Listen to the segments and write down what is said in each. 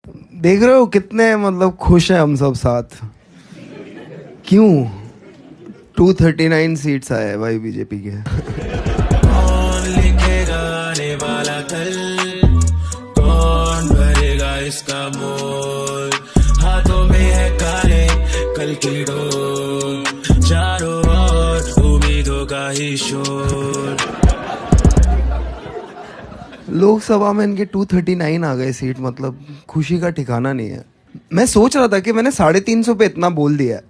देख रहे हो कितने मतलब खुश हैं हम सब साथ। क्यों 239 सीट्स आए हैं भाई बीजेपी के। कौन लिखेगा आने वाला कल, कौन भरेगा इसका मोल, हाथों में है काले कल की डोर, चारों ओर उम्मीदों का ही शोर। लोकसभा में इनके 239 आ गए सीट, मतलब खुशी का ठिकाना नहीं है। मैं सोच रहा था कि मैंने 350 पे इतना बोल दिया है।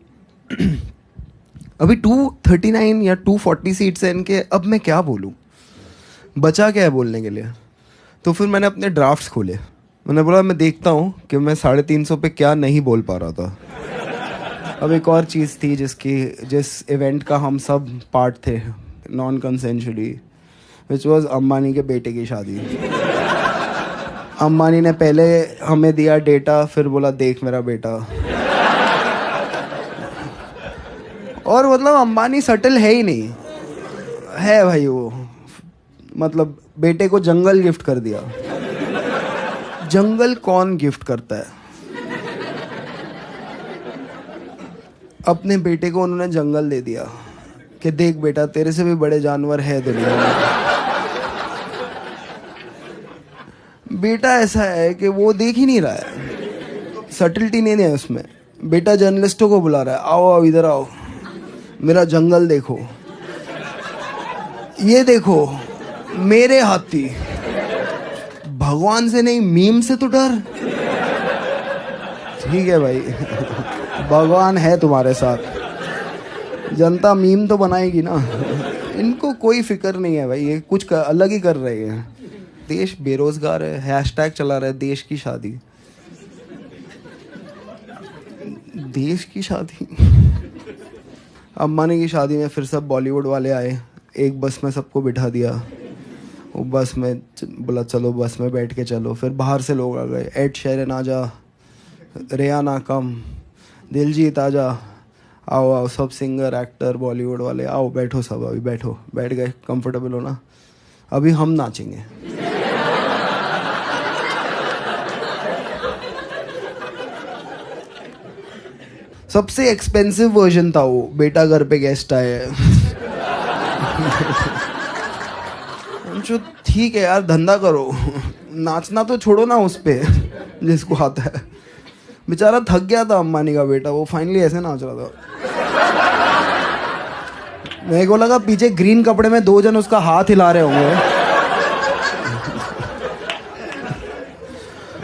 अभी 239 या 240 सीट्स है इनके, अब मैं क्या बोलूं, बचा क्या है बोलने के लिए। तो फिर मैंने अपने ड्राफ्ट्स खोले, मैंने बोला मैं देखता हूं कि मैं 350 पे क्या नहीं बोल पा रहा था। अब एक और चीज़ थी जिस इवेंट का हम सब पार्ट थे non consensually, which was Ambani के बेटे की शादी। अंबानी ने पहले हमें दिया डेटा, फिर बोला देख मेरा बेटा। और मतलब अंबानी सटल है ही नहीं है भाई वो, मतलब बेटे को जंगल गिफ्ट कर दिया। जंगल कौन गिफ्ट करता है? अपने बेटे को उन्होंने जंगल दे दिया कि देख बेटा तेरे से भी बड़े जानवर है दुनिया में। बेटा ऐसा है कि वो देख ही नहीं रहा है, सटलिटी नहीं है उसमें। बेटा जर्नलिस्टों को बुला रहा है, आओ आओ इधर आओ, मेरा जंगल देखो, ये देखो मेरे हाथी। भगवान से नहीं मीम से तो डर। ठीक है भाई, भगवान है तुम्हारे साथ, जनता मीम तो बनाएगी ना। इनको कोई फिक्र नहीं है भाई, ये कुछ अलग ही कर रहे हैं। देश बेरोजगार है, हैशटैग चला रहा है देश की शादी। देश की शादी। अंबानी की शादी में फिर सब बॉलीवुड वाले आए, एक बस में सबको बिठा दिया। वो बस में बोला चलो बस में बैठ के चलो, फिर बाहर से लोग आ गए, एड शेरन आजा, रेहाना कम, दिलजीत आजा, आओ आओ सब सिंगर एक्टर बॉलीवुड वाले आओ बैठो सब, अभी बैठो, बैठ गए, कंफर्टेबल हो ना, अभी हम नाचेंगे। सबसे एक्सपेंसिव वर्जन था वो, बेटा घर पे गेस्ट आए। जो ठीक है यार धंधा करो, नाचना तो छोड़ो ना उस पे जिसको आता है। बेचारा थक गया था अंबानी का बेटा, वो फाइनली ऐसे नाच रहा था। मेरे को लगा पीछे ग्रीन कपड़े में 2 जन उसका हाथ हिला रहे होंगे।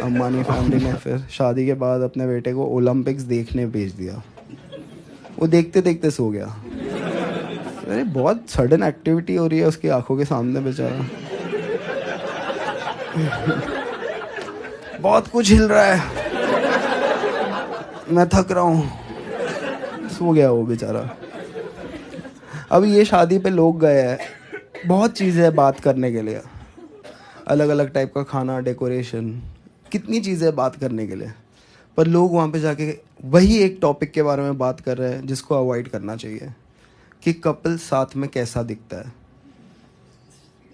अंबानी फैमिली ने फिर शादी के बाद अपने बेटे को ओलंपिक्स देखने भेज दिया। वो देखते देखते सो गया। अरे बहुत सडन एक्टिविटी हो रही है उसकी आंखों के सामने बेचारा। बहुत कुछ हिल रहा है, मैं थक रहा हूँ, सो गया वो बेचारा। अभी ये शादी पे लोग गए हैं, बहुत चीज़ें हैं बात करने के लिए, अलग अलग टाइप का खाना, डेकोरेशन, कितनी चीज़ें बात करने के लिए। पर लोग वहाँ पे जाके वही एक टॉपिक के बारे में बात कर रहे हैं जिसको अवॉइड करना चाहिए, कि कपल साथ में कैसा दिखता है।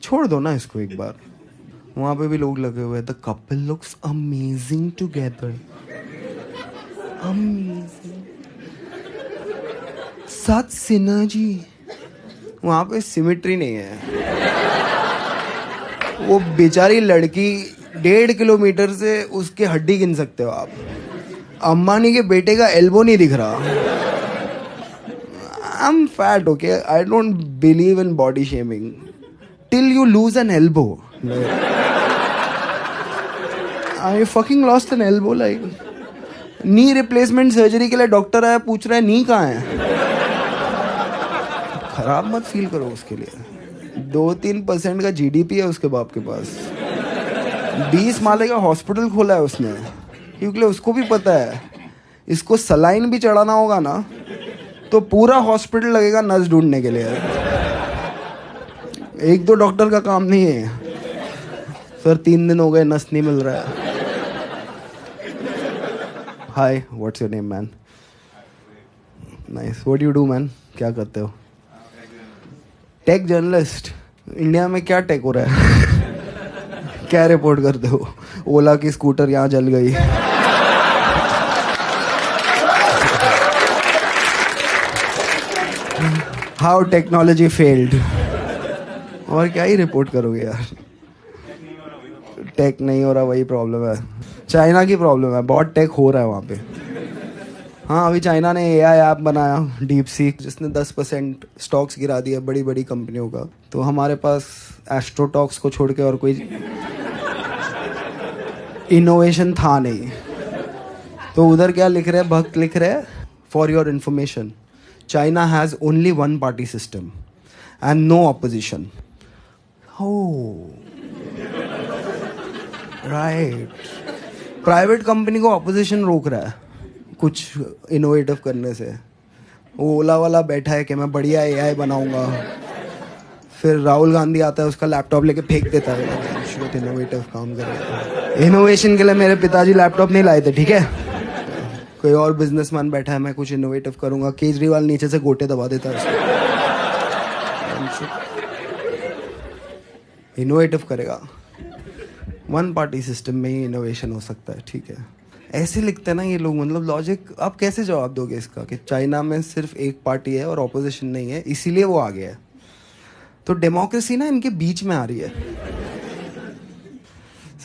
छोड़ दो ना इसको एक बार। वहाँ पे भी लोग लगे हुए हैं, the couple looks amazing together, amazing, साथ सिनर्जी। वहाँ पे सिमेट्री नहीं है। वो बेचारी लड़की 1.5 किलोमीटर से उसके हड्डी गिन सकते हो आप। अंबानी के बेटे का एल्बो नहीं दिख रहा। I am fat, okay, I don't believe in body shaming till you lose N elbow. I fucking lost N elbow, like knee replacement surgery के लिए डॉक्टर आया, पूछ रहा है नी कहाँ है। खराब मत फील करो उसके लिए। 2-3% का जीडीपी है उसके बाप के पास। 20 माले का हॉस्पिटल खोला है उसने, क्योंकि उसको भी पता है इसको सलाइन भी चढ़ाना होगा ना तो पूरा हॉस्पिटल लगेगा नस ढूंढने के लिए। 1-2 डॉक्टर का काम नहीं है। सर 3 दिन हो गए नस नहीं मिल रहा है। Hi, what's your name man? Nice, what you do man? क्या करते हो? Take journalist. इंडिया में क्या टेक हो रहा है? क्या रिपोर्ट करते हो? ओला की स्कूटर यहाँ जल गई। How technology failed. और क्या ही रिपोर्ट करोगे यार, टेक नहीं हो रहा वही प्रॉब्लम है, चाइना की प्रॉब्लम है, बहुत टेक हो रहा है वहाँ पे। हाँ अभी चाइना ने एआई ऐप बनाया डीप सीक, जिसने 10% स्टॉक्स गिरा दिया बड़ी बड़ी कंपनियों का। तो हमारे पास एस्ट्रोटॉक्स को छोड़ के और कोई इनोवेशन था नहीं। तो उधर क्या लिख रहे हैं, भक्त लिख रहे हैं, for your information China has only one party system and no opposition. Right, private company को ऑपोजिशन रोक रहा है कुछ इनोवेटिव करने से। वो ओला वाला बैठा है कि मैं बढ़िया एआई बनाऊंगा, फिर राहुल गांधी आता है उसका लैपटॉप लेके फेंक देता है। इनोवेटिव काम करेगा, इनोवेशन के लिए मेरे पिताजी लैपटॉप नहीं लाए थे, ठीक है। कोई और बिजनेसमैन बैठा है, मैं कुछ इनोवेटिव करूंगा, केजरीवाल नीचे से गोटे दबा देता है उसको। इनोवेटिव करेगा, वन पार्टी सिस्टम में ही इनोवेशन हो सकता है, ठीक है। ऐसे लिखते हैं ना ये लोग, मतलब लॉजिक आप कैसे जवाब दोगे इसका कि चाइना में सिर्फ एक पार्टी है और ऑपोजिशन नहीं है, इसीलिए वो आ गया है। तो डेमोक्रेसी ना इनके बीच में आ रही है।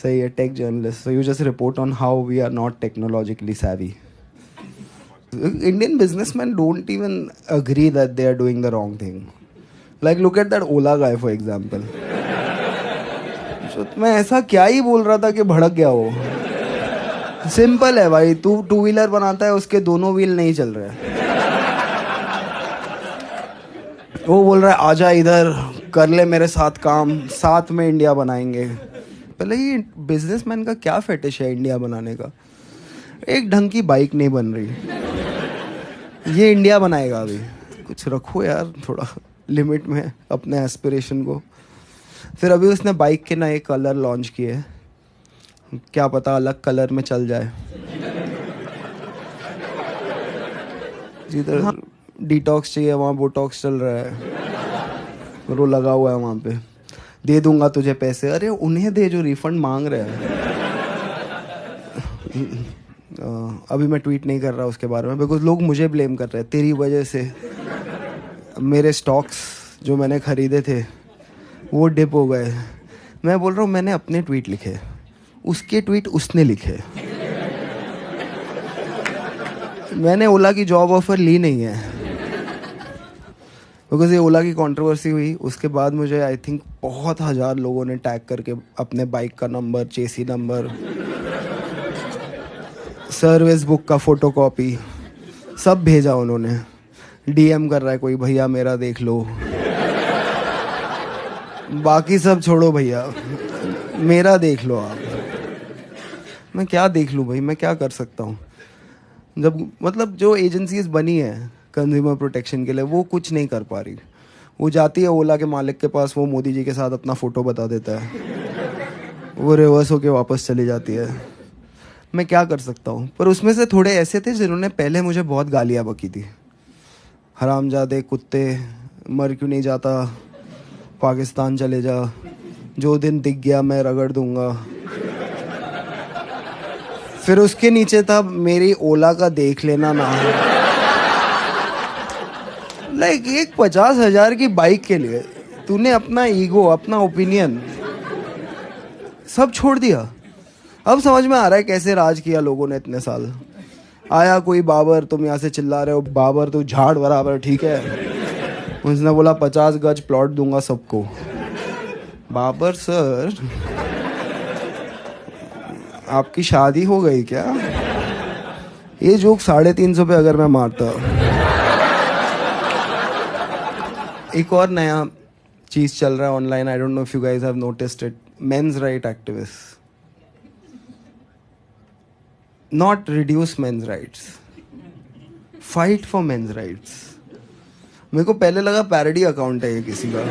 सही है, tech journalist, so you just report on how we are not technologically savvy. Indian businessmen don't even agree that they are doing the wrong thing. Like look at that Ola guy for example. So, मैं ऐसा क्या ही बोल रहा था कि भड़क गया वो। सिंपल है भाई, तू 2 व्हीलर बनाता है, उसके दोनों व्हील नहीं चल रहे हैं। वो बोल रहा है आजा इधर कर ले मेरे साथ काम, साथ में इंडिया बनाएंगे। पहले ये बिजनेसमैन का क्या फेटिश है इंडिया बनाने का। एक ढंग की बाइक नहीं बन रही, ये इंडिया बनाएगा। अभी कुछ रखो यार थोड़ा लिमिट में अपने एस्पिरेशन को। फिर अभी उसने बाइक के नए कलर लॉन्च किए, क्या पता अलग कलर में चल जाए। जिधर डिटॉक्स चाहिए वहाँ बोटॉक्स चल रहा है, वो लगा हुआ है वहाँ पे। दे दूंगा तुझे पैसे, अरे उन्हें दे जो रिफंड मांग रहे हैं। अभी मैं ट्वीट नहीं कर रहा उसके बारे में, बिकॉज लोग मुझे ब्लेम कर रहे हैं, तेरी वजह से मेरे स्टॉक्स जो मैंने खरीदे थे वो डिप हो गए। मैं बोल रहा हूँ मैंने अपने ट्वीट लिखे, उसके ट्वीट उसने लिखे। मैंने ओला की जॉब ऑफर ली नहीं है, बिकॉज ये ओला की कंट्रोवर्सी हुई उसके बाद मुझे आई थिंक बहुत हज़ार लोगों ने टैग करके अपने बाइक का नंबर, चेसी नंबर, सर्विस बुक का फोटोकॉपी सब भेजा उन्होंने। डीएम कर रहा है कोई, भैया मेरा देख लो। बाकी सब छोड़ो भैया, मेरा देख लो आप। मैं क्या देख लूँ भाई, मैं क्या कर सकता हूँ जब मतलब जो एजेंसीज बनी है कंज्यूमर प्रोटेक्शन के लिए वो कुछ नहीं कर पा रही। वो जाती है ओला के मालिक के पास, वो मोदी जी के साथ अपना फ़ोटो बता देता है, वो रिवर्स होके वापस चली जाती है। मैं क्या कर सकता हूँ। पर उसमें से थोड़े ऐसे थे जिन्होंने पहले मुझे बहुत गालियाँ बकी थी, हरामजादे कुत्ते, मर क्यों नहीं जाता, पाकिस्तान चले जा, जो दिन दिख गया मैं रगड़ दूंगा। फिर उसके नीचे था मेरी ओला का देख लेना ना। लाइक एक 50,000 की बाइक के लिए तूने अपना ईगो, अपना ओपिनियन सब छोड़ दिया। अब समझ में आ रहा है कैसे राज किया लोगों ने इतने साल। आया कोई बाबर, तुम यहाँ से चिल्ला रहे हो बाबर तू झाड़ बराबर, ठीक है। उसने बोला 50 गज प्लॉट दूंगा सबको। बाबर सर आपकी शादी हो गई क्या? ये जोक 350 पे अगर मैं मारता। एक और नया चीज चल रहा है online, I don't know if you guys have noticed it, men's right activist. Not reduce men's rights, fight for men's rights. मेरे को पहले लगा पैरोडी अकाउंट है ये किसी का,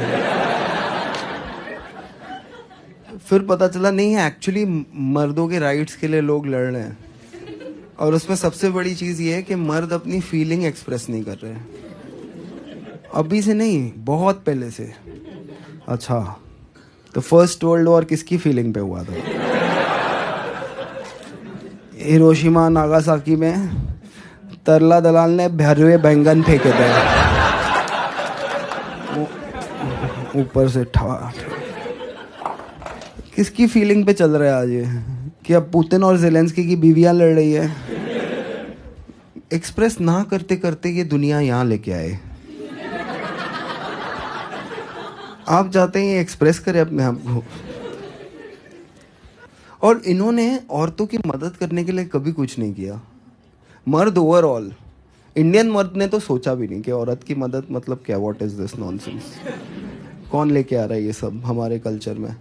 फिर पता चला नहीं है, एक्चुअली मर्दों के राइट्स के लिए लोग लड़ रहे हैं। और उसमें सबसे बड़ी चीज ये है कि मर्द अपनी फीलिंग एक्सप्रेस नहीं कर रहे हैं, अभी से नहीं बहुत पहले से। अच्छा तो फर्स्ट वर्ल्ड वॉर किसकी फीलिंग पे हुआ था? हिरोशिमा नागासाकी में तरला दलाल ने भरे हुए बैंगन फेंके थे। ऊपर से ठा किसकी फीलिंग पे चल रहा है आज ये कि अब पुतिन और जेलेंस्की की बीवियां लड़ रही है। एक्सप्रेस ना करते करते ये दुनिया यहाँ लेके आए। आप चाहते हैं ये एक्सप्रेस करें अपने आप को। और इन्होंने औरतों की मदद करने के लिए कभी कुछ नहीं किया। मर्द ओवरऑल, इंडियन मर्द ने तो सोचा भी नहीं कि औरत की मदद मतलब क्या, व्हाट इज दिस नॉनसेंस, कौन लेके आ रहा है ये सब हमारे कल्चर में।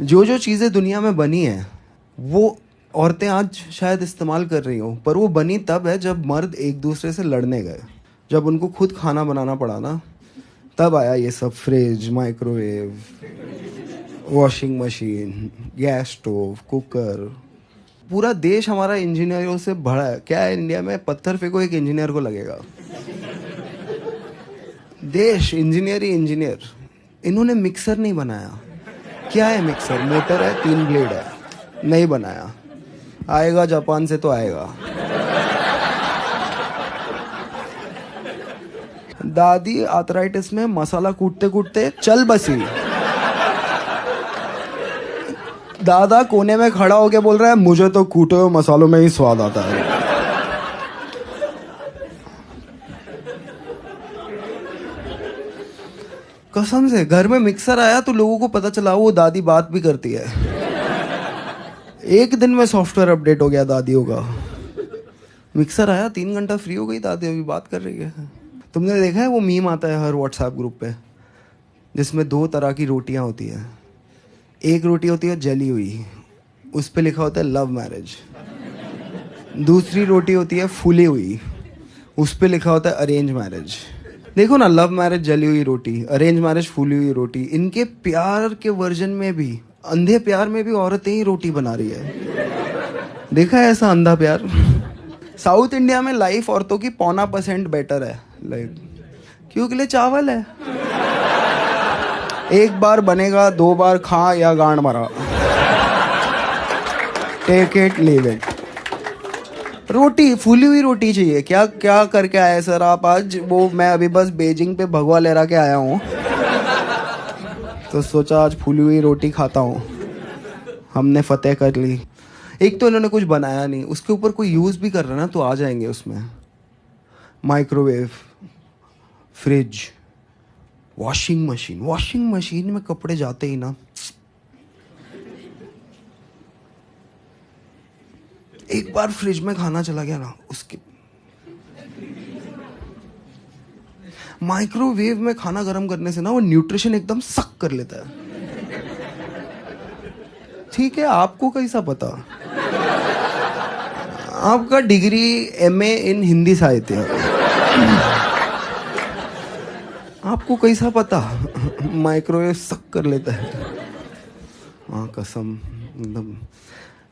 जो जो चीज़ें दुनिया में बनी हैं वो औरतें आज शायद इस्तेमाल कर रही हों, पर वो बनी तब है जब मर्द एक दूसरे से लड़ने गए, जब उनको खुद खाना बनाना पड़ा ना, तब आया ये सब। Fridge, microwave, washing machine, gas stove, cooker. पूरा देश हमारा इंजीनियरों से भरा है। क्या है इंडिया में, पत्थर फेंको एक इंजीनियर को लगेगा। देश इंजीनियर ही इंजीनियर। इन्होंने मिक्सर नहीं बनाया। क्या है मिक्सर? मोटर है, 3 ब्लेड है, नहीं बनाया। आएगा जापान से तो आएगा। दादी आर्थराइटिस में मसाला कूटते कूटते चल बसी। दादा कोने में खड़ा होके बोल रहा है मुझे तो कूटे हुए मसालों में ही स्वाद आता है। कसम से घर में मिक्सर आया तो लोगों को पता चला वो दादी बात भी करती है। एक दिन में सॉफ्टवेयर अपडेट हो गया दादियों का। मिक्सर आया, 3 घंटा फ्री हो गई दादी, अभी बात कर रही है। तुमने देखा है वो मीम आता है हर व्हाट्सएप ग्रुप पे, जिसमें 2 तरह की रोटियां होती हैं। एक रोटी होती है जली हुई, उस पे लिखा होता है लव मैरिज। दूसरी रोटी होती है फूली हुई, उस पे लिखा होता है अरेंज मैरिज। देखो ना, लव मैरिज जली हुई रोटी, अरेंज मैरिज फूली हुई रोटी। इनके प्यार के वर्जन में भी, अंधे प्यार में भी औरतें ही रोटी बना रही है। देखा है ऐसा अंधा प्यार? साउथ इंडिया में लाइफ औरतों की 0.25% बेटर है, लाइक क्योंकि लिए चावल है। एक बार बनेगा, 2 बार खा या गांड मरा, टेक इट लीव इट। रोटी, फूली हुई रोटी चाहिए। क्या क्या करके आए सर आप आज? वो मैं अभी बस बीजिंग पे भगवा लहरा के आया हूँ, तो सोचा आज फूली हुई रोटी खाता हूँ। हमने फतेह कर ली। एक तो इन्होंने कुछ बनाया नहीं, उसके ऊपर कोई यूज़ भी कर रहा ना तो आ जाएंगे उसमें। Microwave, fridge, washing machine. Washing machine में कपड़े जाते ही ना, एक बार फ्रिज में खाना चला गया ना, उसके माइक्रोवेव में खाना गर्म करने से ना वो न्यूट्रिशन एकदम सक कर लेता है। ठीक है, आपको कैसा पता? आपका डिग्री MA इन हिंदी साहित्य, आपको कैसा पता माइक्रोवेव सक कर लेता है? हाँ कसम, एकदम।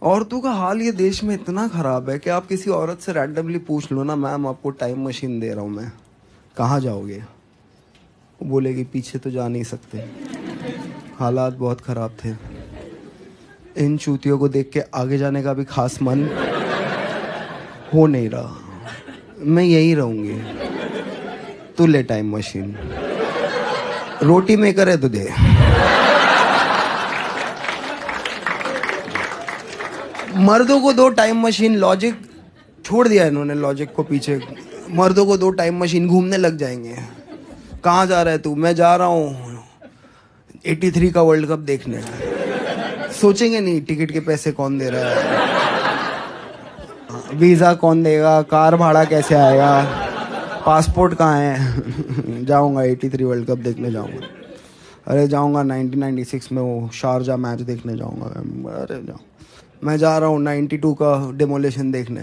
औरतों का हाल ये देश में इतना खराब है कि आप किसी औरत से रैंडमली पूछ लो ना, मैम आपको टाइम मशीन दे रहा हूँ मैं, कहाँ जाओगे? वो बोलेगी पीछे तो जा नहीं सकते। हालात बहुत ख़राब थे। इन चूतियों को देख के आगे जाने का भी खास मन हो नहीं रहा। मैं यही रहूँगी। तू ले टाइम मशीन, रोटी मेकर है तो दे। मर्दों को 2 टाइम मशीन, लॉजिक छोड़ दिया इन्होंने, लॉजिक को पीछे। मर्दों को 2 टाइम मशीन, घूमने लग जाएंगे। कहाँ जा रहा है तू? मैं जा रहा हूँ 83 का वर्ल्ड कप देखने। सोचेंगे नहीं टिकट के पैसे कौन दे रहा है, वीज़ा कौन देगा, कार भाड़ा कैसे आएगा, पासपोर्ट कहाँ है। जाऊँगा 83 वर्ल्ड कप देखने जाऊँगा। अरे जाऊँगा 1996 में वो शारजा मैच देखने जाऊँगा। अरे जाऊँ, मैं जा रहा हूँ 92 का डेमोलेशन देखने।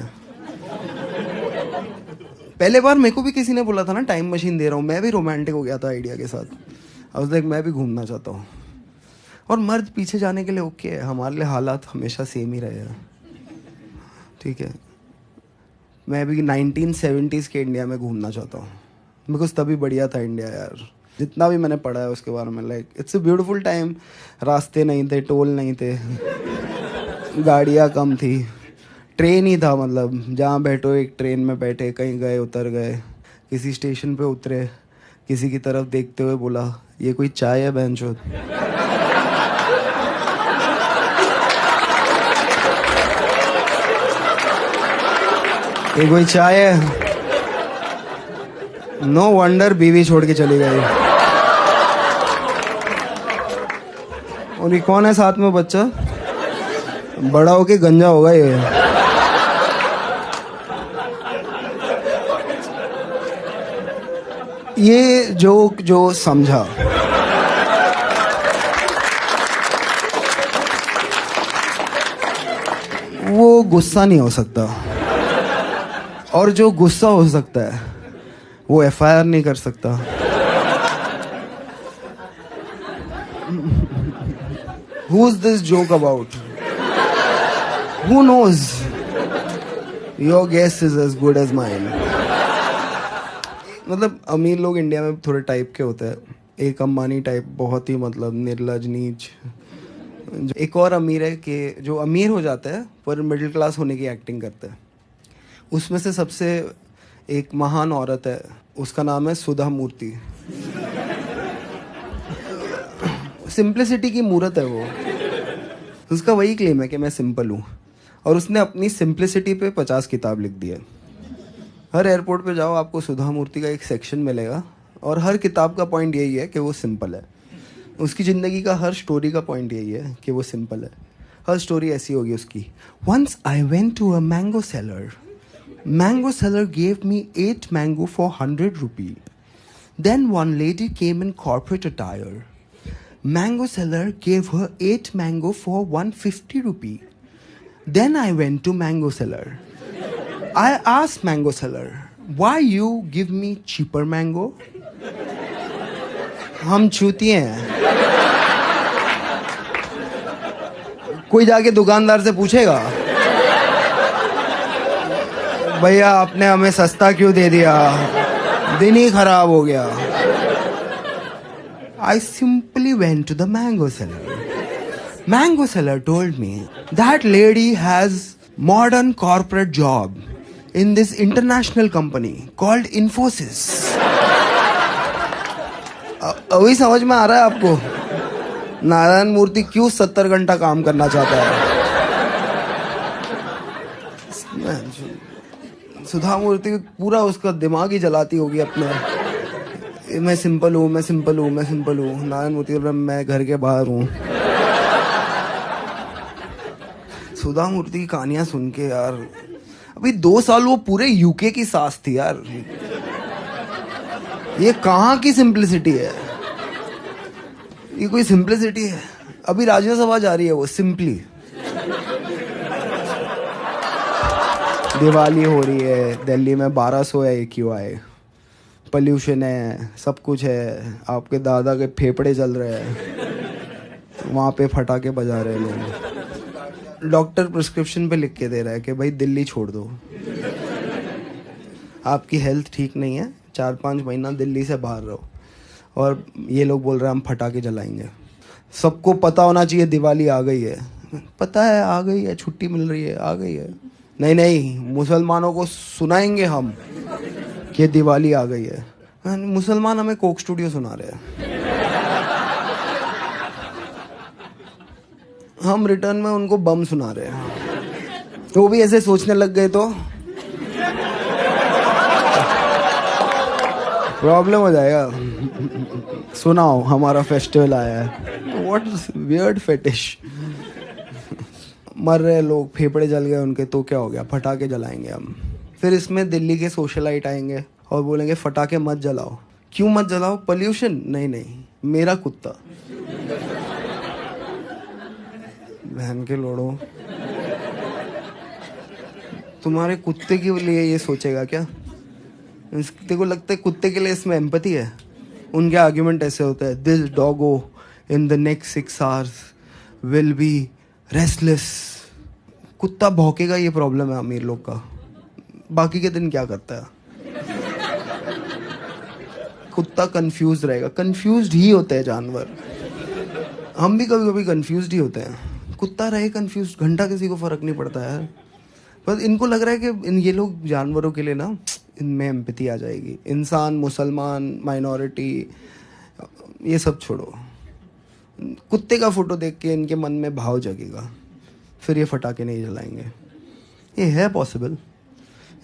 पहले बार मेरे को भी किसी ने बोला था ना टाइम मशीन दे रहा हूँ, मैं भी रोमांटिक हो गया था आइडिया के साथ। आई वाज लाइक मैं भी घूमना चाहता हूँ। और मर्द पीछे जाने के लिए ओके है, हमारे लिए हालात हमेशा सेम ही रहे हैं। ठीक है, मैं भी 1970s के इंडिया में घूमना चाहता हूँ, बिकॉज तभी बढ़िया था इंडिया यार। जितना भी मैंने पढ़ा है उसके बारे में, like it's a beautiful time. रास्ते नहीं थे, टोल नहीं थे, गाड़ियाँ कम थी, ट्रेन ही था। मतलब जहाँ बैठो एक ट्रेन में बैठे, कहीं गए उतर गए, किसी स्टेशन पे उतरे, किसी की तरफ देखते हुए बोला, ये कोई चाय है बहनचोद? ये कोई चाय है? नो वंडर बीवी छोड़ के चली गई। और ये कौन है साथ में बच्चा? बड़ा होके गंजा होगा ये। ये जोक जो समझा, वो गुस्सा नहीं हो सकता, और जो गुस्सा हो सकता है वो एफआईआर नहीं कर सकता। Who is this joke about? Who knows? Your guess is as good as mine. मतलब अमीर लोग इंडिया में थोड़े टाइप के होते हैं। एक अंबानी टाइप, बहुत ही मतलब निर्लज नीच। एक और अमीर है कि जो अमीर हो जाता है पर मिडिल क्लास होने की एक्टिंग करता है। उसमें से सबसे एक महान औरत है, उसका नाम है सुधा मूर्ति। सिंप्लिसिटी की मूरत है वो। उसका वही क्लेम है कि मैं सिंपल हूँ, और उसने अपनी सिंप्लिसिटी पे 50 किताब लिख दी है। हर एयरपोर्ट पे जाओ आपको सुधा मूर्ति का एक सेक्शन मिलेगा, और हर किताब का पॉइंट यही है कि वो सिंपल है। उसकी ज़िंदगी का हर स्टोरी का पॉइंट यही है कि वो सिंपल है। हर स्टोरी ऐसी होगी उसकी। Once I went to a mango seller. Mango seller gave me 8 mango for 100 rupee. Then one lady came in corporate attire. Mango seller gave her 8 mango for 150 rupee. Then I went to mango seller. I asked mango seller, why you give me cheaper mango? हम चूतिए हैं। कोई जाके दुकानदार से पूछेगा, भैया आपने हमें सस्ता क्यों दे दिया, दिन ही खराब हो गया। I simply went to the mango seller. Mango seller told me that lady has modern corporate job in this international company called Infosys. अभी समझ में आ रहा है आपको नारायण मूर्ति क्यों 70 घंटा काम करना चाहता है। सुधा मूर्ति पूरा उसका दिमाग ही जलाती होगी अपना। मैं सिंपल हूँ, मैं सिंपल हूँ, मैं सिंपल हूँ। नारायण मूर्ति मैं घर के बाहर हूँ। सुधा मूर्ति की कहानियां सुन के यार, अभी 2 साल वो पूरे यूके की सास थी यार। ये कहाँ की सिंप्लिसिटी है? ये कोई सिंप्लिसिटी है? अभी राज्यसभा जा रही है वो सिंपली। दिवाली हो रही है, दिल्ली में 1200 है AQI, पोल्यूशन है, सब कुछ है। आपके दादा के फेफड़े जल रहे हैं, वहाँ पे फटाके बजा रहे हैं लोग। डॉक्टर प्रिस्क्रिप्शन पे लिख के दे रहा है कि भाई दिल्ली छोड़ दो, आपकी हेल्थ ठीक नहीं है, 4-5 महीना दिल्ली से बाहर रहो। और ये लोग बोल रहे हैं हम फटाके जलाएंगे। सबको पता होना चाहिए दिवाली आ गई है। पता है आ गई है, छुट्टी मिल रही है, आ गई है। नहीं नहीं, मुसलमानों को सुनाएंगे हम कि दिवाली आ गई है। मुसलमान हमें कोक स्टूडियो सुना रहे हैं, हम रिटर्न में उनको बम सुना रहे हैं। तो वो भी ऐसे सोचने लग गए तो प्रॉब्लम हो जाएगा। सुनाओ हमारा फेस्टिवल आया है। What weird fetish. मर रहे लोग, फेफड़े जल गए उनके, तो क्या हो गया, फटाके जलाएंगे हम। फिर इसमें दिल्ली के सोशलाइट आएंगे और बोलेंगे फटाके मत जलाओ। क्यों मत जलाओ? पोल्यूशन। नहीं नहीं, मेरा कुत्ता। बहन के लोड़ो, तुम्हारे कुत्ते के लिए ये सोचेगा क्या? तेरे को लगता है कुत्ते के लिए इसमें एम्पैथी है? उनके आर्ग्यूमेंट ऐसे होते हैं, this Doggo in the next 6 hours will be restless. कुत्ता भौंकेगा, ये प्रॉब्लम है अमीर लोग का। बाकी के दिन क्या करता है? कुत्ता कंफ्यूज रहेगा। कंफ्यूज्ड ही होते हैं जानवर। हम भी कभी कभी कंफ्यूज्ड ही होते हैं। कुत्ता रहे कंफ्यूज, घंटा किसी को फर्क नहीं पड़ता यार। पर इनको लग रहा है कि ये लोग जानवरों के लिए ना इनमें एम्पैथी आ जाएगी। इंसान, मुसलमान, माइनॉरिटी, ये सब छोड़ो, कुत्ते का फोटो देख के इनके मन में भाव जगेगा, फिर ये फटाके नहीं जलाएंगे। ये है पॉसिबल।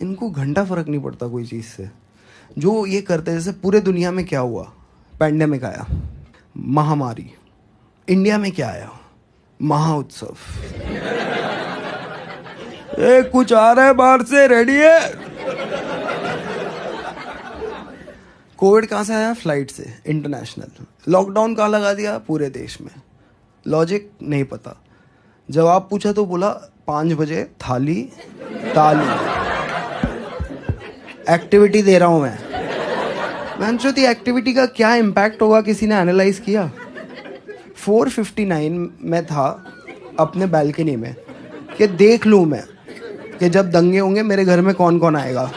इनको घंटा फर्क नहीं पड़ता कोई चीज़ से। जो ये करते हैं, जैसे पूरे दुनिया में क्या हुआ, पैंडेमिक आया, महामारी, इंडिया में क्या आया, महा उत्सव। कुछ आ रहा है बाहर से, रेडी है। कोविड कहाँ से आया, फ्लाइट से, इंटरनेशनल। लॉकडाउन कहाँ लगा दिया, पूरे देश में। लॉजिक नहीं पता। जवाब पूछा तो बोला 5 बजे थाली ताली, एक्टिविटी दे रहा हूं मैं सोचती एक्टिविटी का क्या इम्पैक्ट होगा, किसी ने एनालाइज किया? 4:59 में था अपने बैल्कनी में कि देख लूं मैं कि जब दंगे होंगे मेरे घर में कौन कौन आएगा।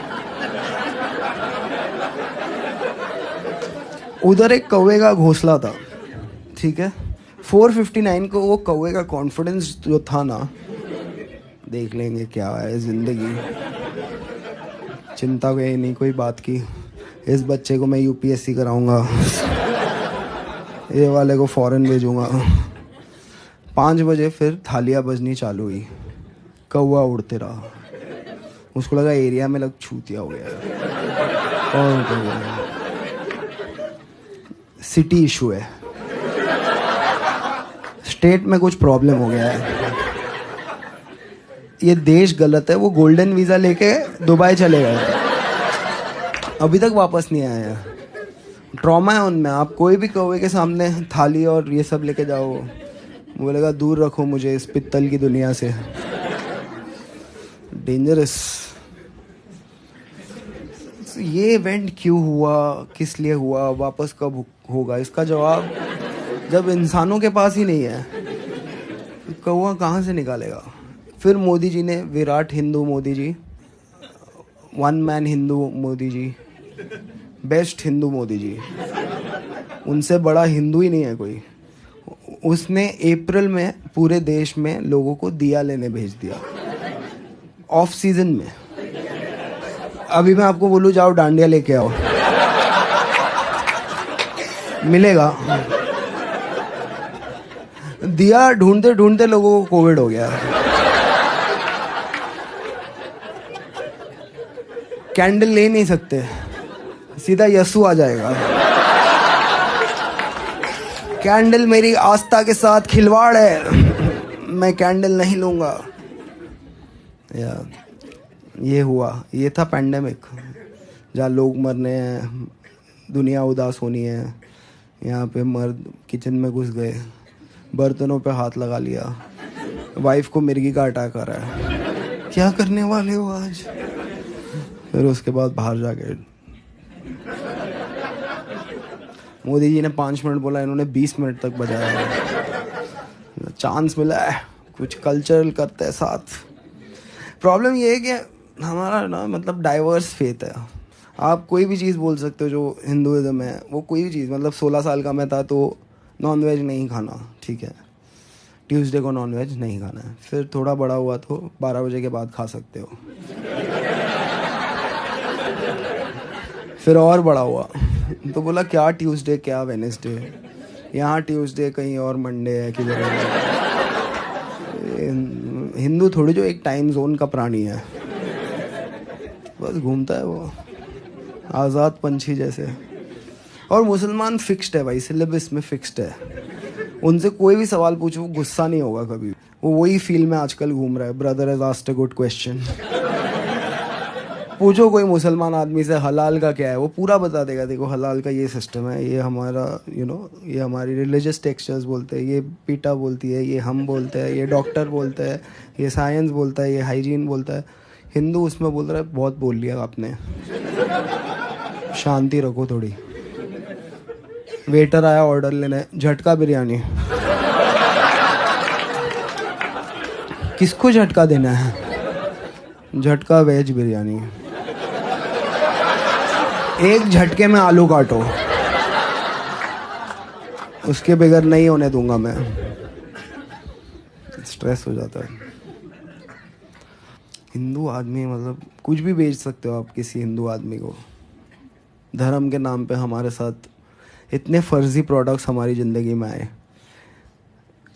उधर एक कौवे का घोंसला था, ठीक है। 4:59 को वो कौवे का कॉन्फिडेंस जो था ना, देख लेंगे क्या है जिंदगी, चिंता कोई नहीं, कोई बात की, इस बच्चे को मैं यूपीएससी कराऊंगा, ये वाले को फॉरेन भेजूंगा। 5 बजे फिर थालियां बजनी चालू हुई, कौवा उड़ते रहा। उसको लगा एरिया में लग छूतिया हो गया और सिटी इशू है, स्टेट में कुछ प्रॉब्लम हो गया है, ये देश गलत है। वो गोल्डन वीजा लेके दुबई चले गए, अभी तक वापस नहीं आए हैं। ट्रॉमा है उनमें। आप कोई भी कौवे के सामने थाली और ये सब लेके जाओ, बोलेगा दूर रखो मुझे इस पित्तल की दुनिया से, डेंजरस। ये इवेंट क्यों हुआ, किस लिए हुआ, वापस कब होगा, इसका जवाब जब इंसानों के पास ही नहीं है, कौवा कहाँ से निकालेगा? फिर मोदी जी ने, Virat Hindu Modi ji, one man Hindu Modi ji, best Hindu Modi ji, उनसे बड़ा हिंदू ही नहीं है कोई। उसने अप्रैल में पूरे देश में लोगों को दिया लेने भेज दिया, ऑफ सीजन में। अभी मैं आपको बोलूं जाओ डांडिया लेके आओ, मिलेगा? दिया ढूंढते ढूंढते लोगों को कोविड हो गया। कैंडल ले नहीं सकते, सीधा यसु आ जाएगा। कैंडल मेरी आस्था के साथ खिलवाड़ है, मैं कैंडल नहीं लूंगा। ये हुआ, ये था पैंडेमिक, जहाँ लोग मरने हैं, दुनिया उदास होनी है। यहाँ पे मर्द किचन में घुस गए, बर्तनों पे हाथ लगा लिया, वाइफ को मिर्गी का अटैक आ रहा है, क्या करने वाले हो आज? फिर उसके बाद बाहर जाके मोदी जी ने 5 मिनट बोला, इन्होंने 20 मिनट तक बजाया। चांस मिला है, कुछ कल्चरल करते हैं साथ। प्रॉब्लम ये है कि हमारा ना मतलब डाइवर्स फेथ है। आप कोई भी चीज़ बोल सकते हो जो हिंदुइज्म है, वो कोई भी चीज़, मतलब 16 साल का मैं था तो नॉनवेज नहीं खाना, ठीक है, ट्यूसडे को नॉनवेज नहीं खाना है। फिर थोड़ा बड़ा हुआ तो 12 बजे के बाद खा सकते हो। फिर और बड़ा हुआ तो बोला क्या ट्यूसडे, क्या वेडनेसडे, यहाँ ट्यूसडे कहीं और मंडे है किधर है। हिंदू थोड़ी जो एक टाइम जोन का प्राणी है, बस घूमता है वो आज़ाद पंछी जैसे। और मुसलमान फिक्स्ड है भाई, सिलेबस में फिक्स्ड है। उनसे कोई भी सवाल पूछो वो गुस्सा नहीं होगा कभी। वो वही फील में आजकल घूम रहा है, brother has asked a good question. पूछो कोई मुसलमान आदमी से हलाल का क्या है, वो पूरा बता देगा। देखो हलाल का ये सिस्टम है, ये हमारा ये हमारी रिलीजियस टेक्सचर्स बोलते हैं, ये पीटा बोलती है, ये हम बोलते हैं, ये डॉक्टर बोलते हैं, ये साइंस बोलता है, ये हाइजीन बोलता है। हिंदू उसमें बोल रहा है बहुत बोल लिया आपने, शांति रखो थोड़ी। वेटर आया ऑर्डर लेने, झटका बिरयानी। किसको झटका देना है? झटका वेज बिरयानी। एक झटके में आलू काटो, उसके बगैर नहीं होने दूंगा मैं। स्ट्रेस हो जाता है। हिंदू आदमी मतलब कुछ भी बेच सकते हो आप किसी हिंदू आदमी को। धर्म के नाम पे हमारे साथ इतने फर्जी प्रोडक्ट्स हमारी ज़िंदगी में आए।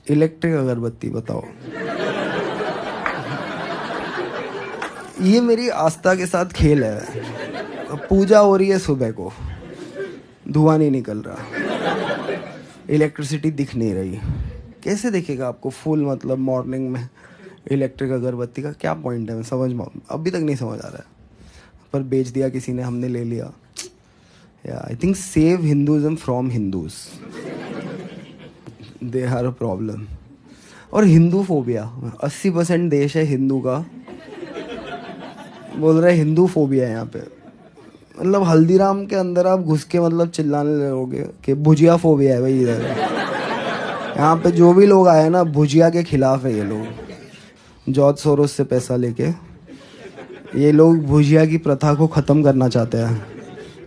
इलेक्ट्रिक अगरबत्ती बताओ, ये मेरी आस्था के साथ खेल है। पूजा हो रही है सुबह को, धुआं नहीं निकल रहा, इलेक्ट्रिसिटी दिख नहीं रही, कैसे दिखेगा आपको फुल मतलब मॉर्निंग में इलेक्ट्रिक अगरबत्ती का क्या पॉइंट है? मैं अभी तक नहीं समझ आ रहा है, पर बेच दिया किसी ने, हमने ले लिया। I think save Hinduism from Hindus, they are a problem. और हिंदू फोबिया, 80% देश है हिंदू का, बोल रहे हिंदू फोबिया है यहाँ पे। मतलब हल्दीराम के अंदर आप घुस के मतलब चिल्लाने लगोगे कि भुजिया फोबिया है भाई इधर। यहाँ पे जो भी लोग आए ना भुजिया के खिलाफ है ये लोग। जॉर्ज सोरोस से पैसा लेके ये लोग भुजिया की प्रथा को ख़त्म करना चाहते हैं।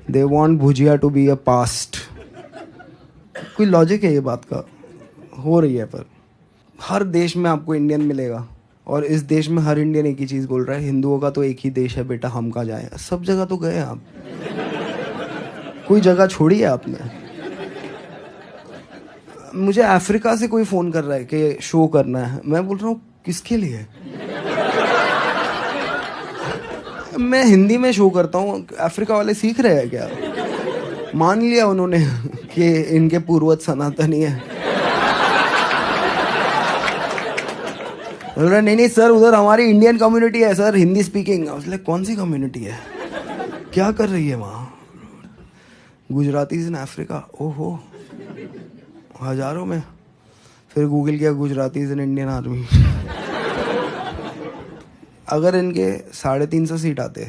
They want bhujia to be a past. कोई लॉजिक है ये बात का? हो रही है, पर हर देश में आपको इंडियन मिलेगा, और इस देश में हर इंडियन एक ही चीज़ बोल रहा है, हिंदुओं का तो एक ही देश है बेटा, हम कहाँ जाएं। सब जगह तो गए आप, कोई जगह छोड़ी है आपने? मुझे अफ्रीका से कोई फ़ोन कर रहा है कि शो करना है, मैं बोल रहा हूँ किसके लिए? मैं हिंदी में शो करता हूँ, अफ्रीका वाले सीख रहे हैं क्या? मान लिया उन्होंने कि इनके पूर्वज सनातनी है। बोल रहा नहीं सर, उधर हमारी इंडियन कम्युनिटी है सर, हिंदी स्पीकिंग। लाइक कौन सी कम्युनिटी है, क्या कर रही है वहाँ? गुजरातीज इन अफ्रीका, ओहो हजारों में। फिर गूगल किया गुजरातीज इन इंडियन आर्मी। अगर इनके 350 सीट आते,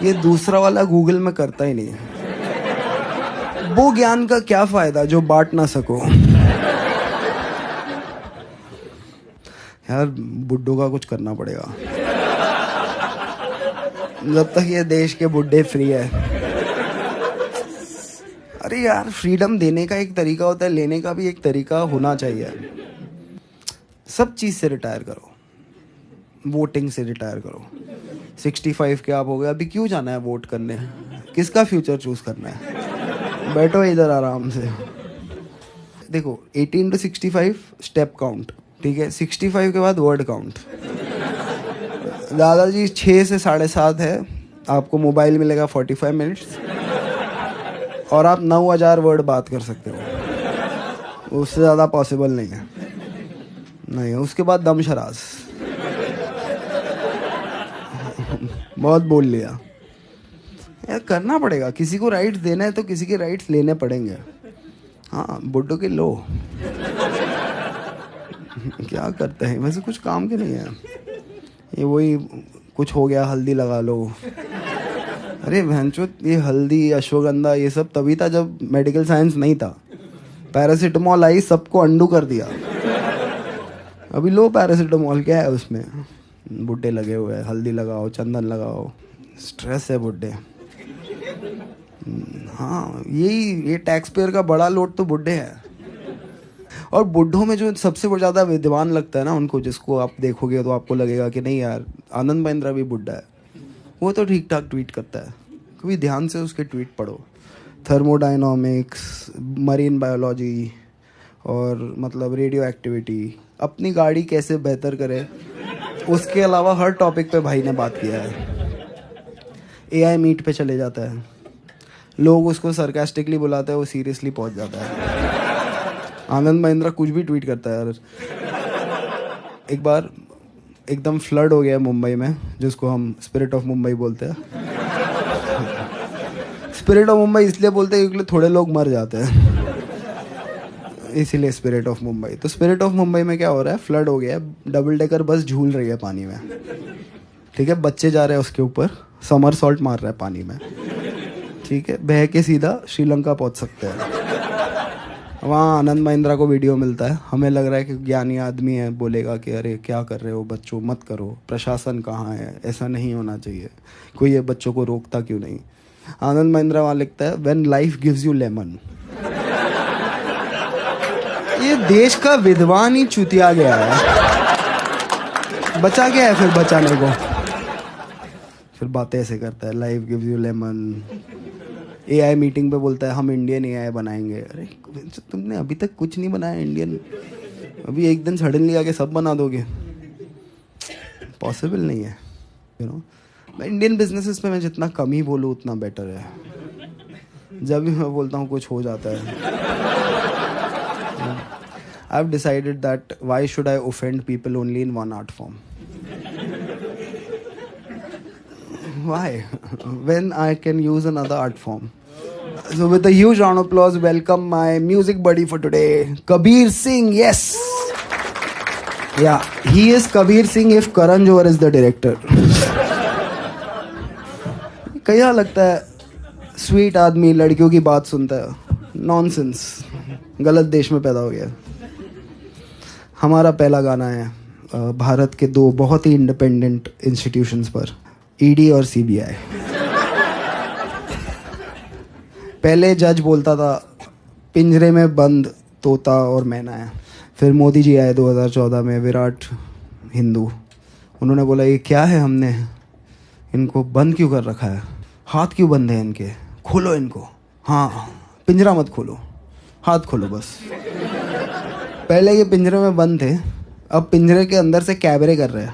ये दूसरा वाला गूगल में करता ही नहीं है। वो ज्ञान का क्या फायदा जो बांट ना सको। यार बुड्ढों का कुछ करना पड़ेगा, जब तक ये देश के बुड्ढे फ्री है। अरे यार फ्रीडम देने का एक तरीका होता है, लेने का भी एक तरीका होना चाहिए। सब चीज़ से रिटायर करो, वोटिंग से रिटायर करो। 65 के आप हो गए, अभी क्यों जाना है वोट करने? किसका फ्यूचर चूज करना है? बैठो इधर आराम से। देखो 18 to 65 स्टेप काउंट, ठीक है। 65 के बाद वर्ड काउंट। दादाजी 6 से 7:30 है, आपको मोबाइल मिलेगा 45 मिनट्स, और आप 9000 वर्ड बात कर सकते हो। उससे ज़्यादा पॉसिबल नहीं है, नहीं। उसके बाद दम शराज, बहुत बोल लिया। यार करना पड़ेगा, किसी को राइट्स देना है तो किसी के राइट्स लेने पड़ेंगे। हाँ बुड्ढों के लो। क्या करते हैं वैसे, कुछ काम के नहीं है ये। वही कुछ हो गया हल्दी लगा लो। अरे भैंचो, ये हल्दी अश्वगंधा ये सब तभी था जब मेडिकल साइंस नहीं था। पैरासिटामोल आई, सबको अंडू कर दिया। अभी लो पैरासिटामोल, क्या है उसमें? बुड्ढे लगे हुए हैं, हल्दी लगाओ, चंदन लगाओ, स्ट्रेस है बुड्ढे। हाँ ये टैक्स पेयर का बड़ा लोड तो बुड्ढे है। और बुड्ढों में जो सबसे ज़्यादा विद्वान लगता है ना उनको, जिसको आप देखोगे तो आपको लगेगा कि नहीं यार आनंद महिंद्रा भी बुड्ढा है, वो तो ठीक ठाक ट्वीट करता है। कभी ध्यान से उसके ट्वीट पढ़ो। थर्मोडायनामिक्स, मरीन बायोलॉजी, और मतलब रेडियो एक्टिविटी, अपनी गाड़ी कैसे बेहतर करे, उसके अलावा हर टॉपिक पे भाई ने बात किया है। AI मीट पे चले जाता है, लोग उसको सरकास्टिकली बुलाते हैं, वो सीरियसली पहुंच जाता है। आनंद महिंद्रा कुछ भी ट्वीट करता है यार। एक बार एकदम फ्लड हो गया मुंबई में, जिसको हम स्पिरिट ऑफ मुंबई बोलते हैं। स्पिरिट ऑफ मुंबई इसलिए बोलते हैं क्योंकि थोड़े लोग मर जाते हैं, इसीलिए स्पिरिट ऑफ मुंबई। तो स्पिरिट ऑफ मुंबई में क्या हो रहा है, फ्लड हो गया है, डबल डेकर बस झूल रही है पानी में, ठीक है। बच्चे जा रहे हैं उसके ऊपर, समर सॉल्ट मार रहा है पानी में, ठीक है। बह के सीधा श्रीलंका पहुंच सकते हैं। वहाँ आनंद महिंद्रा को वीडियो मिलता है, हमें लग रहा है कि ज्ञानी आदमी है, बोलेगा कि अरे क्या कर रहे हो बच्चों, मत करो, प्रशासन कहाँ है, ऐसा नहीं होना चाहिए, कोई ये बच्चों को रोकता क्यों नहीं। आनंद महिंद्रा वहाँ लिखता है, when life gives you lemon. ये देश का विद्वान ही चुतिया गया है। बचा क्या है फिर बचाने को? फिर बातें ऐसे करता है, life gives you lemon. AI meeting पे बोलता है हम इंडियन एआई बनाएंगे। अरे तुमने अभी तक कुछ नहीं बनाया इंडियन, अभी एक दिन सडनली आके सब बना दोगे? पॉसिबल नहीं है, यू नो। इंडियन बिजनेसेस पे मैं जितना कम ही बोलूँ उतना बेटर है। जब भी मैं बोलता हूँ कुछ हो जाता है। I have decided that why should I offend people only in one art form? Why? When I can use another art form. So with a huge round of applause, welcome my music buddy for today, Kabir Singh. Yes. Yeah, he is Kabir Singh if Karan Johar is the director. क्या लगता है sweet आदमी लड़कियों की बात सुनता है? Nonsense, गलत देश में पैदा हो गया। हमारा पहला गाना है भारत के दो बहुत ही इंडिपेंडेंट इंस्टीट्यूशंस पर, ईडी और सीबीआई। पहले जज बोलता था पिंजरे में बंद तोता और मैना है। फिर मोदी जी आए 2014 में, विराट हिंदू। उन्होंने बोला ये क्या है, हमने इनको बंद क्यों कर रखा है, हाथ क्यों बंद है इनके, खोलो इनको। हाँ, पिंजरा मत खोलो, हाथ खोलो बस। पहले ये पिंजरे में बंद थे, अब पिंजरे के अंदर से कैबरे कर रहे हैं।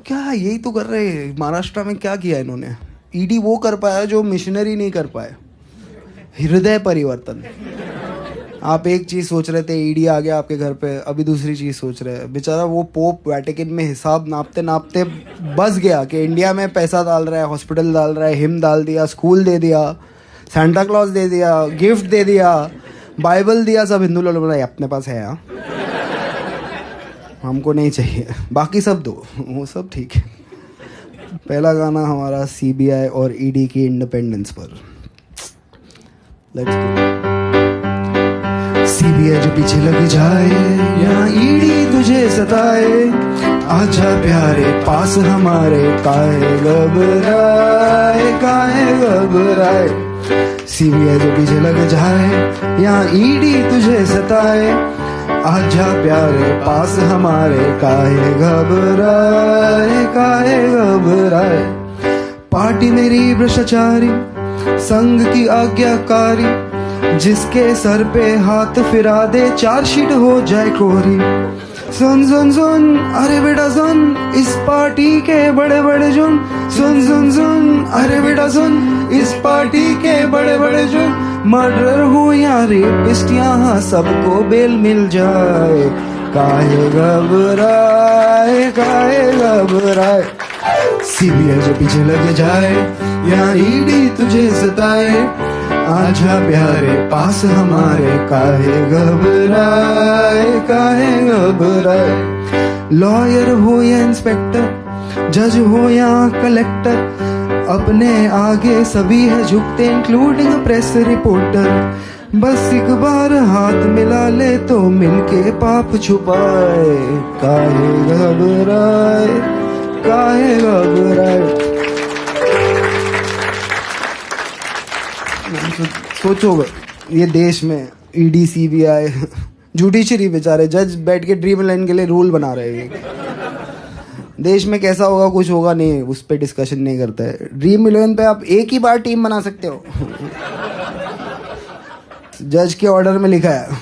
क्या यही तो कर रहे हैं। महाराष्ट्र में क्या किया इन्होंने? ईडी वो कर पाया जो मिशनरी नहीं कर पाए, हृदय परिवर्तन। आप एक चीज़ सोच रहे थे, ईडी आ गया आपके घर पे, अभी दूसरी चीज़ सोच रहे हैं। बेचारा वो पोप वैटिकन में हिसाब नापते नापते बस गया कि इंडिया में पैसा डाल रहा है, हॉस्पिटल डाल रहा है, हिम डाल दिया, स्कूल दे दिया, सेंटा क्लॉज दे दिया, गिफ्ट दे दिया, बाइबल दिया। सब हिंदू लोग बोला अपने पास है, यहाँ हमको नहीं चाहिए, बाकी सब दो, वो सब ठीक है। पहला गाना हमारा सीबीआई और ईडी की इंडिपेंडेंस पर। Let's go. सीबीआई जो पीछे लग जाए या ईडी तुझे सताए, आजा प्यारे पास हमारे, काहे घबराए, काहे घबराए। सीबीआई जो पीछे लग जाए या ईडी तुझे सताए, आजा प्यारे पास हमारे, काहे घबराए, काहे घबराए। पार्टी मेरी भ्रष्टाचारी, संघ की आज्ञाकारी, जिसके सर पे हाथ फिरा दे चार्जशीट हो जाए कोरी। सुन सुन सुन अरे बेटा सुन, इस पार्टी के बड़े बड़े जुर्म। सुन सुन सुन अरे बेटा सुन, इस पार्टी के बड़े बड़े जुर्म। मर्डर हो या रेपिस्ट, यहाँ सबको बेल मिल जाए, काहे घबराए, काहे घबराए। सीबीआई जो पीछे लग जाए या ईडी तुझे सताए, आजा प्यारे पास हमारे, काहे घबराए, काहे घबराए। लॉयर हो या इंस्पेक्टर, जज हो या कलेक्टर, अपने आगे सभी है झुकते, इंक्लूडिंग प्रेस रिपोर्टर। बस एक बार हाथ मिला ले तो मिलके पाप छुपाए, काहे घबराए, काहे घबराए। सोचो ये देश में ईडी सीबीआई, जुडिशरी, बेचारे जज बैठ के ड्रीम लाइन के लिए रूल बना रहे हैं। देश में कैसा होगा, कुछ होगा नहीं, उस पर डिस्कशन नहीं करता है। ड्रीम इलेवन पे आप एक ही बार टीम बना सकते हो। जज के ऑर्डर में लिखा है।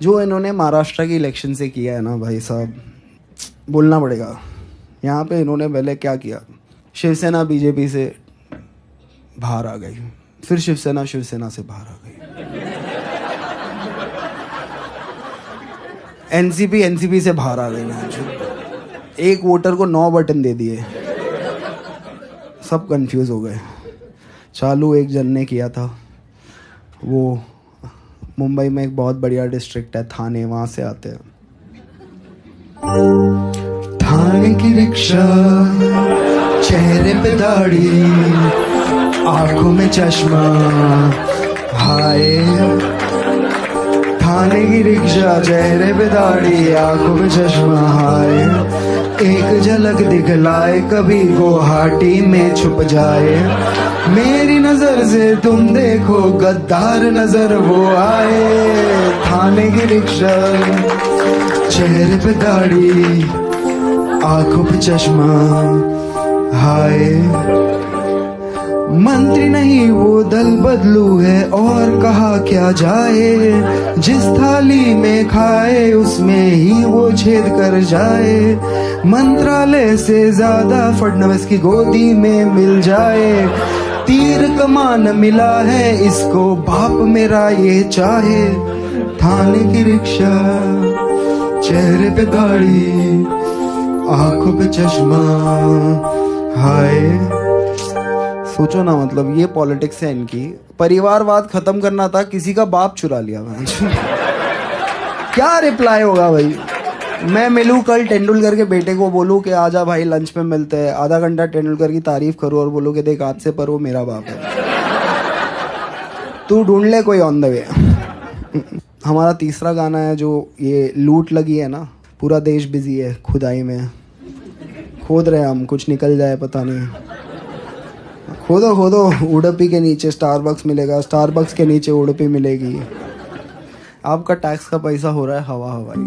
जो इन्होंने महाराष्ट्र की इलेक्शन से किया है ना भाई साहब, बोलना पड़ेगा। यहाँ पे इन्होंने पहले क्या किया, शिवसेना बीजेपी से बाहर आ गई, फिर शिवसेना से बाहर आ गई, एनसीपी से बाहर आ गई। एक वोटर को 9 बटन दे दिए, सब कंफ्यूज हो गए। चालू एक जन ने किया था, वो मुंबई में एक बहुत बढ़िया डिस्ट्रिक्ट है थाने, वहां से आते हैं। थाने की रिक्शा, चेहरे पे दाढ़ी, आंखों में चश्मा, हाय। थाने की रिक्शा, चेहरे पे दाढ़ी, आंखों में चश्मा, हाय। एक झलक दिखलाए, कभी गुवाहाटी में छुप जाए। मेरी नजर से तुम देखो, गद्दार नजर वो आए। थाने की रिक्शा, चेहरे पे दाढ़ी, आंखों पे चश्मा, हाय मंत्री नहीं वो दल बदलू है, और कहा क्या जाए, जिस थाली में खाए उसमें ही वो छेद कर जाए, मंत्रालय से ज्यादा फडणवीस की गोदी में मिल जाए, तीर कमान मिला है इसको बाप मेरा ये चाहे, थाने की रिक्शा, चेहरे पे दाढ़ी, आंखों पे चश्मा, हाय। सोचो ना, मतलब ये पॉलिटिक्स है इनकी। परिवारवाद खत्म करना था, किसी का बाप चुरा लिया क्या रिप्लाई होगा भाई? मैं मिलूं कल तेंदुलकर के बेटे को, बोलूं कि आजा भाई लंच में मिलते हैं, आधा घंटा तेंदुलकर की तारीफ करूं और बोलूं कि देख आज से पर वो मेरा बाप है, तू ढूंढ ले कोई ऑन द वे। हमारा तीसरा गाना है जो ये लूट लगी है ना, पूरा देश बिजी है खुदाई में, खोद रहे हम, कुछ निकल जाए पता नहीं। खोदो खोदो, उडुपी के नीचे स्टारबक्स मिलेगा, स्टारबक्स के नीचे उडुपी मिलेगी, आपका टैक्स का पैसा हो रहा है हवा हवाई।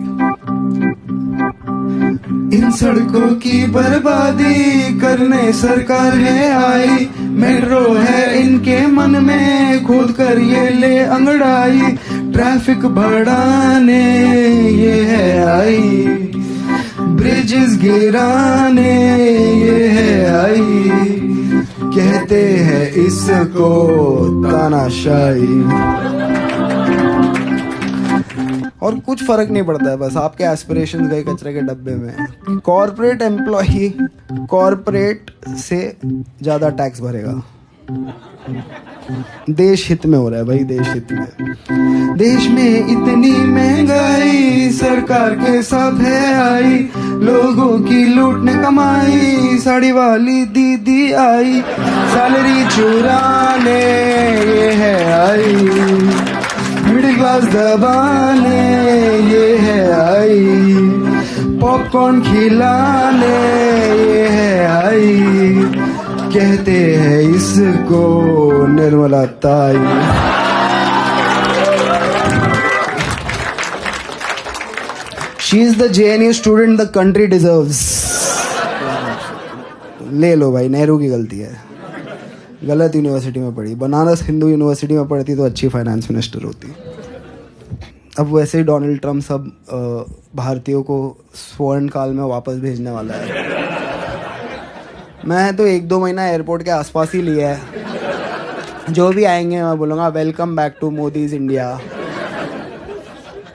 इन सड़कों की बर्बादी करने सरकार है आई, मेट्रो है इनके मन में, खोद कर ये ले अंगड़ाई, ट्रैफिक बढ़ाने ये है आई, ब्रिजेस गिराने ये है आई, कहते हैं इसको तानाशाही। और कुछ फर्क नहीं पड़ता है, बस आपके एस्पिरेशंस गए कचरे के डब्बे में। कॉर्पोरेट एम्प्लॉय कॉर्पोरेट से ज्यादा टैक्स भरेगा, देश हित में हो रहा है भाई, देश हित में। देश में इतनी महंगाई सरकार के साथ है आई, लोगों की लूटने कमाई, साड़ी वाली दीदी आई, सैलरी चुराने ये है आई, मिडिल क्लास दबाने ये है आई, पॉपकॉर्न खिलाने ये है आई, कहते हैं इसको निर्मला ताई। She is the JNU student the country deserves. ले लो भाई, नेहरू की गलती है, गलत यूनिवर्सिटी में पढ़ी, बनारस हिंदू यूनिवर्सिटी में पढ़ती तो अच्छी फाइनेंस मिनिस्टर होती। अब वैसे ही डोनाल्ड ट्रम्प सब भारतीयों को स्वर्ण काल में वापस भेजने वाला है। मैं तो 1-2 महीना एयरपोर्ट के आसपास ही लिया है, जो भी आएंगे मैं बोलूँगा welcome back to Modi's India,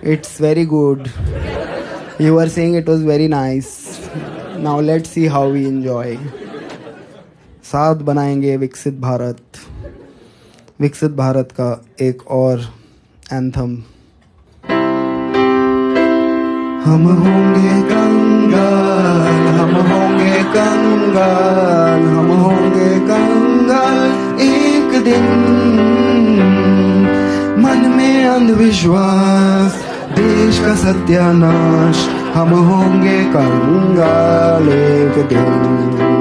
it's very good, you are saying it was very nice, now let's see how we enjoy. साथ बनाएंगे विकसित भारत, विकसित भारत का एक और एंथम। हम होंगे कंगाल, हम होंगे कंगाल, हम होंगे कंगाल एक दिन, मन में अंधविश्वास, देश का सत्यानाश, हम होंगे कंगाल एक दिन,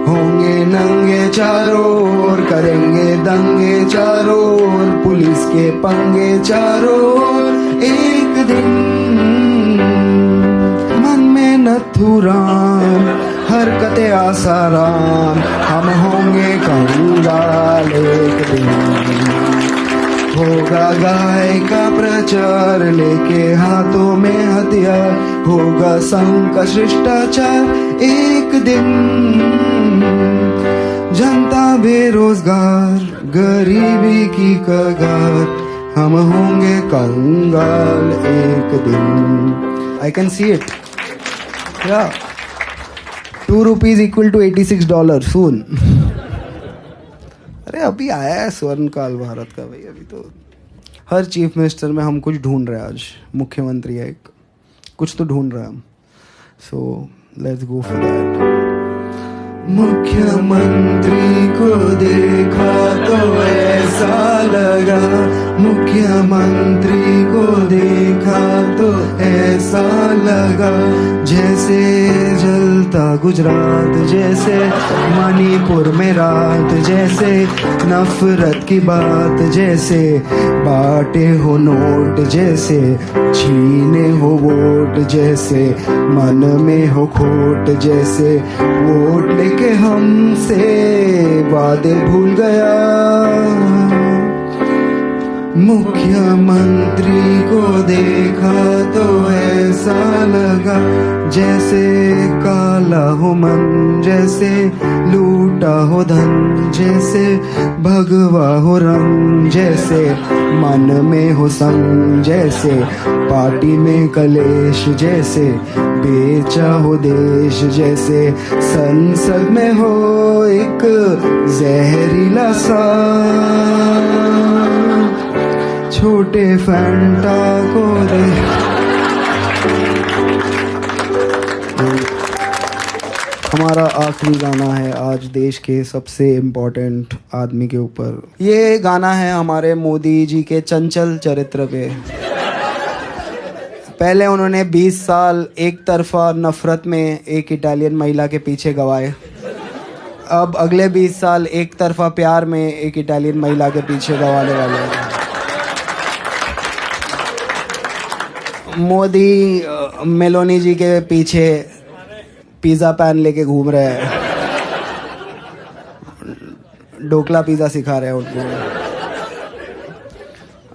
होंगे नंगे चारों ओर, करेंगे दंगे चारों ओर, पुलिस के पंगे चारों ओर एक दिन, मन में नथुराम, हरकतें आसाराम, हम होंगे कंगाल एक दिन, होगा गाय का प्रचार, लेके हाथों में हथियार, होगा संघ का शिष्टाचार एक दिन, जनता बेरोजगार, गरीबी की कगार, हम होंगे कंगाल एक दिन। I can see it. Yeah. ₹2 equal to $86 soon. अरे अभी आया है स्वर्ण काल भारत का भाई, अभी तो हर चीफ मिनिस्टर में हम कुछ ढूंढ रहे हैं। आज मुख्यमंत्री है एक, कुछ तो ढूंढ रहे हैं हम, so let's go for that. मुख्यमंत्री को देखा तो ऐसा लगा, मुख्यमंत्री को देखा तो ऐसा लगा, जैसे जलता गुजरात, जैसे मणिपुर में रात, जैसे नफरत की बात, जैसे बांटे हो नोट, जैसे छीने हो वोट, जैसे मन में हो खोट, जैसे वोट लेके हमसे वादे भूल गया, मुख्यमंत्री को देखा तो ऐसा लगा, जैसे काला हो मन, जैसे लूटा हो धन, जैसे भगवा हो रंग, जैसे मन में हो संग, जैसे पार्टी में कलेश, जैसे बेचा हो देश, जैसे संसद में हो एक जहरीला सा छोटे फैंटा को दे। हमारा आखिरी गाना है आज देश के सबसे इम्पोर्टेंट आदमी के ऊपर। ये गाना है हमारे मोदी जी के चंचल चरित्र पे। पहले उन्होंने 20 साल एक तरफा नफरत में एक इटालियन महिला के पीछे गवाए, अब अगले 20 साल एक तरफा प्यार में एक इटालियन महिला के पीछे गवाने वाले हैं। मोदी मेलोनी जी के पीछे पिज़्ज़ा पैन लेके घूम रहे हैं, ढोकला पिज़्ज़ा सिखा रहे हैं उनको।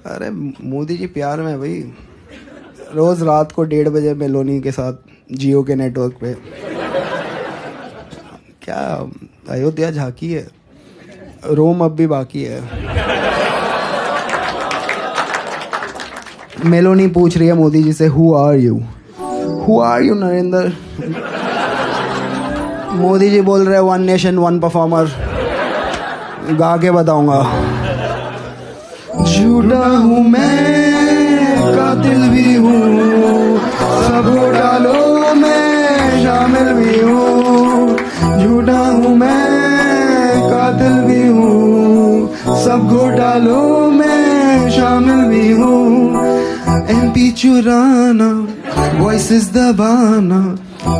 अरे मोदी जी प्यार में भाई, रोज़ रात को 1:30 बजे मेलोनी के साथ जियो के नेटवर्क पे। क्या अयोध्या झांकी है, रोम अब भी बाकी है। मेलोनी पूछ रही है मोदी जी से, who are you Narendra? Modi ji बोल रहे हैं, 1 नेशन 1 परफॉर्मर, गा के बताऊंगा। झूठा हूँ मैं, कातिल भी हूँ, सब घोटालों में शामिल भी हूँ। झूठा हूँ मैं, कातिल भी हूँ, सब घोटालों में शामिल भी हूँ। एमपी चुराना, वॉइसेस दबाना,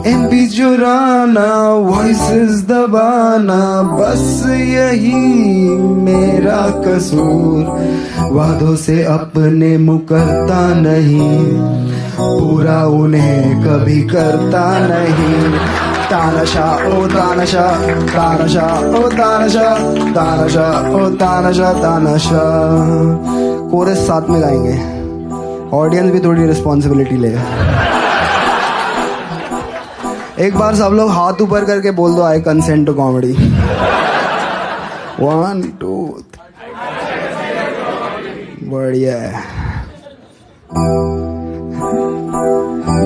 एमपी चुराना, वॉइसेस दबाना, बस यही मेरा कसूर। वादों से अपने मुकरता नहीं, पूरा उन्हें कभी करता नहीं। तानाशाह ओ तानाशाह, तानाशाह ओ तानाशाह, तानाशाह ओ तानाशाह, तानाशाह। कोरस साथ में गाएंगे, ऑडियंस भी थोड़ी रिस्पॉन्सिबिलिटी ले। एक बार सब लोग हाथ ऊपर करके बोल दो, आई कंसेंट टू कॉमेडी। 1 2 बढ़िया है।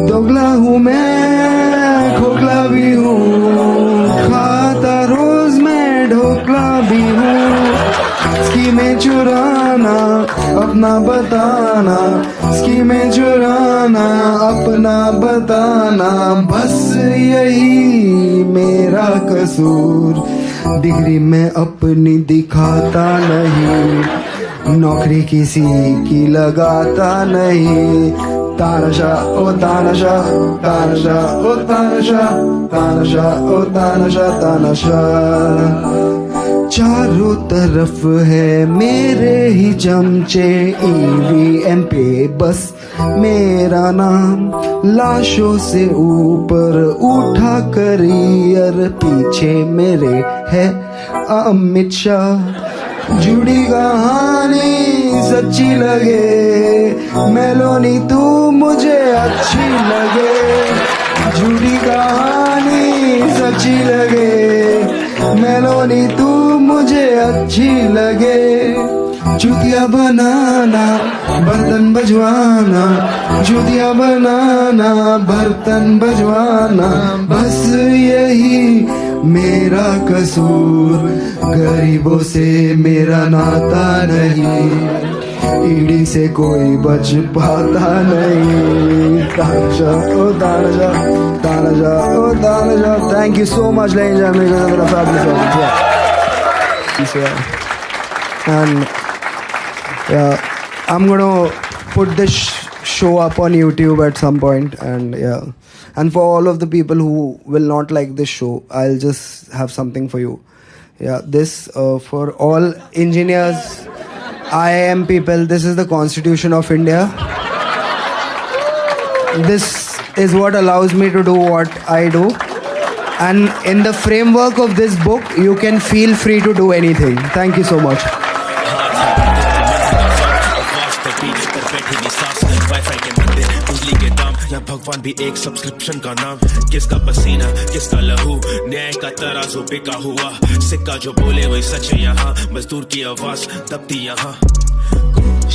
दोगला हूँ मैं, खोखला भी हूँ, खाता रोज मैं ढोकला भी हूँ। स्कीमें चुराना, अपना बताना, स्कीमें चुराना, अपना बताना, बस यही मेरा कसूर। डिग्री में अपनी दिखाता नहीं, नौकरी किसी की लगाता नहीं। तानाशाह ओ तानाशाह, तानाशाह ओ तानाशाह, तानाशाह ओ तानाशाह, तानाशाह। चारों तरफ है मेरे ही चमचे, ईवीएम पे बस मेरा नाम। लाशों से ऊपर उठा करियर, पीछे मेरे है अमित शाह। जुड़ी कहानी सच्ची लगे, मेलोनी तू मुझे अच्छी लगे। जुड़ी कहानी सच्ची लगे, मेलोनी तू मुझे अच्छी लगे। जूतिया बनाना, बर्तन बजवाना, जूतिया बनाना, बर्तन बजवाना, बस यही मेरा कसूर। गरीबों से मेरा नाता नहीं, ईडी से कोई बच पाता नहीं। तानाशाह ओ तानाशाह, तानाशाह ओ तानाशाह। Thank you so much, ladies and gentlemen, for a fabulous audience. Yeah. And yeah, I'm gonna put this show up on YouTube at some point, and yeah. And for all of the people who will not like this show, I'll just have something for you. Yeah, this for all engineers, IIM people, this is the Constitution of India. This is what allows me to do what I do. And in the framework of this book, you can feel free to do anything. Thank you so much. भगवान भी एक subscription का नाम, किसका पसीना किसका लहू, न्याय का तराजू बिका हुआ, सिक्का जो बोले वही सच है यहाँ, मजदूर की आवाज दबती यहाँ,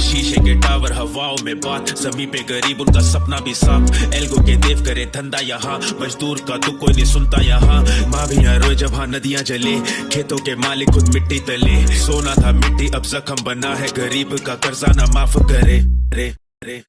शीशे के टावर हवाओं में बात, जमीन पे गरीब उनका सपना भी साफ, एल्गो के देव करे धंधा यहाँ, मजदूर का दुख कोई नहीं सुनता यहाँ, माँ भी रोए जब हाँ नदियाँ जले, खेतों के मालिक खुद मिट्टी तले, सोना था मिट्टी अब जख्म बना है, गरीब का कर्जा ना माफ करे रे रे।